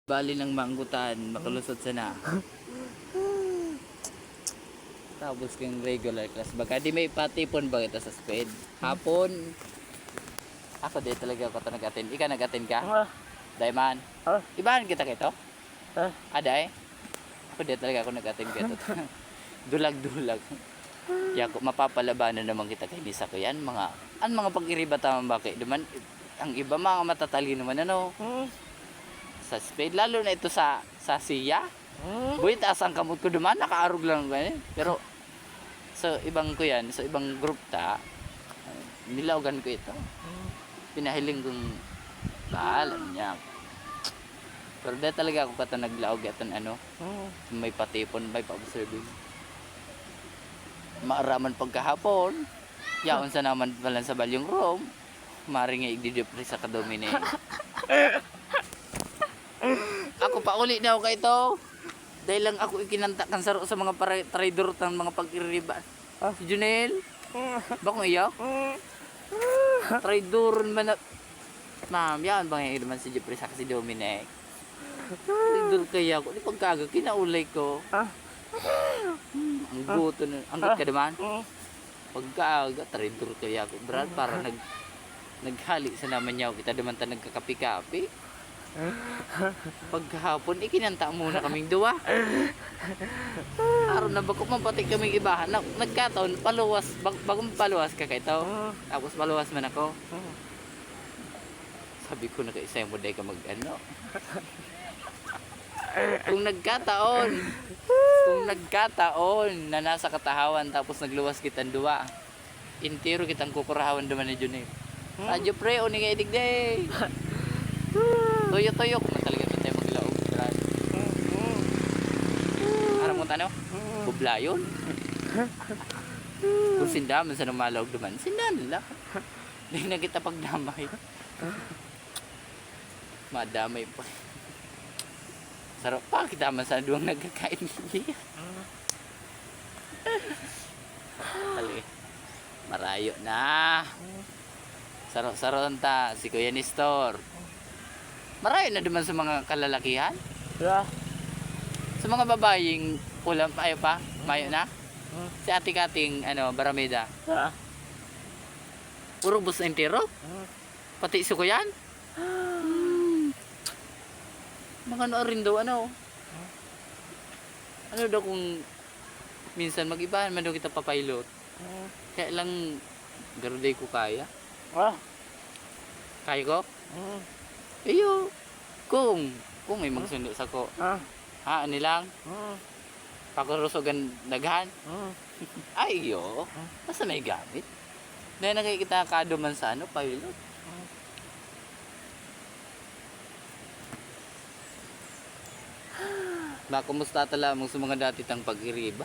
Bali ng manggutan, makalusot sana. Tapos kang regular class. Baka di may patipon ba kita sa speed? Hapon. Ako di talaga ako ito nag-attend. Ika nag-attend ka? Daiman. Ibahan kita kito? Aday? Ako di talaga ako nag-attend kito. Dulag-dulag. Ya ko mapapalabanan naman kita kay Nisa ko yan. Mga pag-iriba tamang bakit. Duman, ang iba mga matatalino naman ano. Sa speed lalo na ito sa siya. Buhay taas ang kamot ko duman nakaarog lang ganyan. Pero sa ibang ko yan, sa ibang group nilawagan ko ito. Pinahiling kong alam niya. Pero dahil talaga ako kata naglawag ito ano. May patipon, may pa-observing. Maaraman pagkahapon. Yaon sa naman pala sa balyong room. Maring i-depress sa kadomine. Ako pa uli na ako kay ito. Dahil lang ako ikinanta kan saro sa mga trader ng mga pag-iriba. Si Junel. Bakong iyo? Trader man na. Ma'am, yan bang yung naman si Jeffrey sa si Dominic. Trader kaya ako. Di pagkaga, kinaulay ko. Ang guto na. Ang gut ka naman. Pagkaga, trader kaya ako. Brad, para naghali sa naman niya. Kita naman ta nagkakapi-kapi. Paghapon ikinanta muna kaming duwa. Araw na bako mapati kaming ibahan. Nagkataon paluwas bagong paluwas ka kay ito. Tapos paluwas man ako. Sabi ko na kay isa mo day ka mag ano. Kung nagkataon na nasa katahawan tapos nagluwas kitang duwa. Intiro kitang kukurahawan duman ni Junel. Radyo pre uni nga idig day. Toyo-toyo kung talaga ito tayo maglaog. Aram mo tanaw? Bublayon? Kung sindaman sa numalaog naman, sindahan nila. Hindi na kita pagdamay. Madamay pa. Sarap pa, kita man sa duwang nagkakain niya. Marayo na. Saro-saron ta, si Kuya Nestor. Marayo na duman sa mga kalalakihan? Sa mga babaying ulam ayo pa, mayo na? Si Ate Kating Barameda. Puro bus entero? Pati iso ko yan? Mga ano rin daw ano daw kung minsan mag-ibahan man daw kita papilot. Kaya lang garuday ko kaya. Kaya ko? Iyo, kung may magsundo sa ko. Ano lang? Pakurusogan daghan? Ay, iyo. Basta may gamit. Dahil nakikita kado man sa pilot. Kumusta tala mo sa mga dati tang pag-iriba?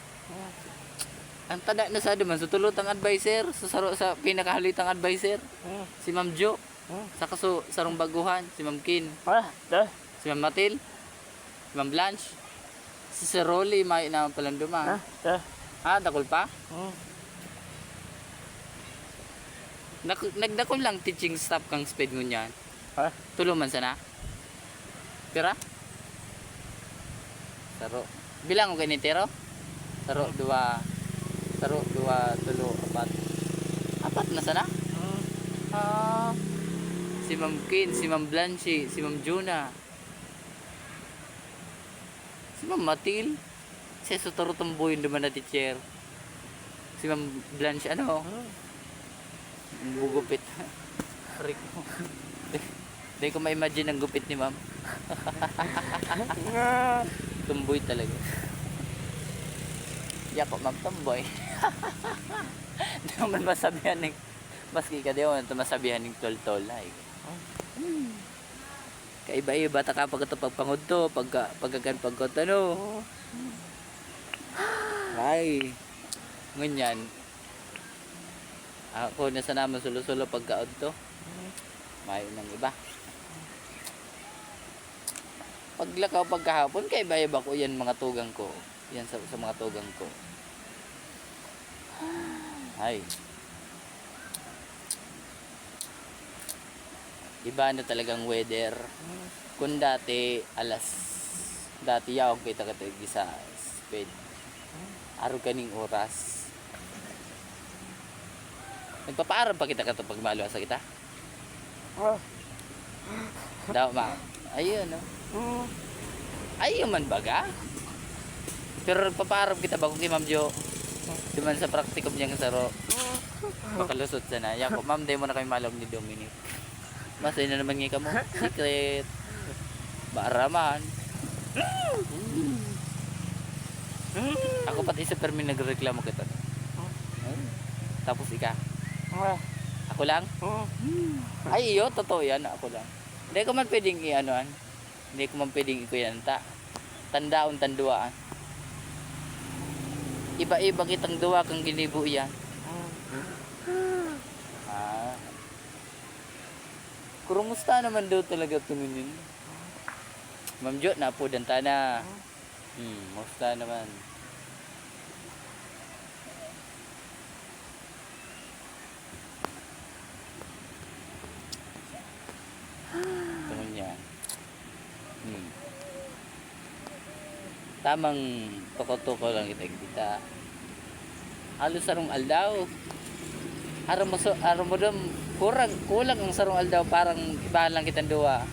Ang tada na sa duman, sutulot ang advisor, sa pinakahalitang advisor, si Ma'am Jo. Sa sarong baguhan, si Ma'am Kin. Si Ma'am Matil. Si Ma'am Blanche. Si Sir Rolly, may naman palang duma. Dakol pa? Nagdakol lang teaching staff kang speed mo niyan. Tuluman sana. Pira? Saro. Bilang ko ganitero? Saro, 2, 3, 4. 4 na sana? Si Ma'am Kin, si Ma'am Blanche, si Ma'am Juna, si Ma'am Matil, si Sotoro Tumboy naman na teacher, si Ma'am Blanche bugupit. Rico. Hindi ko ma-imagine ang gupit ni Ma'am. Tumboy talaga. Yako Ma'am Tumboy. Hindi ko man masabihan maski ka diyo ito masabihan ng tol-tol ay. Kaiba-iba ta kapag ito pagpangod to, pagkagan pagkot Ay. Ngunyan. Ako na sa naman sulo-sulo pagkaod to. Mayo ng iba. Paglakaw pagkahapon, kaiba-iba ko yan mga tugang ko. Yan sa mga tugang ko. Ay. Iba na talagang weather. Kung dati dati yaw kita katigi sa speed. Araw kaning oras. Nagpapaaram pa kita kato pag maluwa sa kita. Daw ma. Ayun no. Ayun man baga. Pero papaaram kita ba kung kay Ma'am Jo. Duman sa praktikum niyang saro. Makalusot sana. Yako, ma'am, di mo na kami malog ni Dominic. Masay na naman nga mo. Secret. Baaraman. Ako pati sa permin nagreklamo kita. Tapos ika. Ako lang? Ay, iyo, totoo yan. Ako lang. Hindi ko man pwedeng i-anoan. Hindi ko man pwedeng ikuyanta. Tandaon, tanduaan. Iba-iba kitang duwa kang ginibo yan. Kurumusta naman daw talaga tununin. Ma'am Jo, napo dantana. Musta naman. Tungon niya. Tamang toko-toko lang kita. Halos sarong aldaw. Aram mo dam kulang ang sarong aldaw, parang ibahan lang kitang duwa.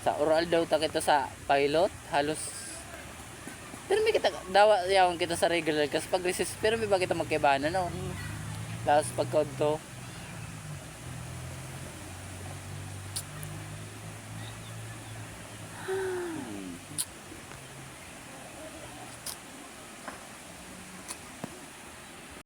Sa oral daw ta kita sa pilot, halos pero may kita dawa yawan kita sa regular kasi pag resist pero may ba kita magkaibahan no. Tapos pagkonto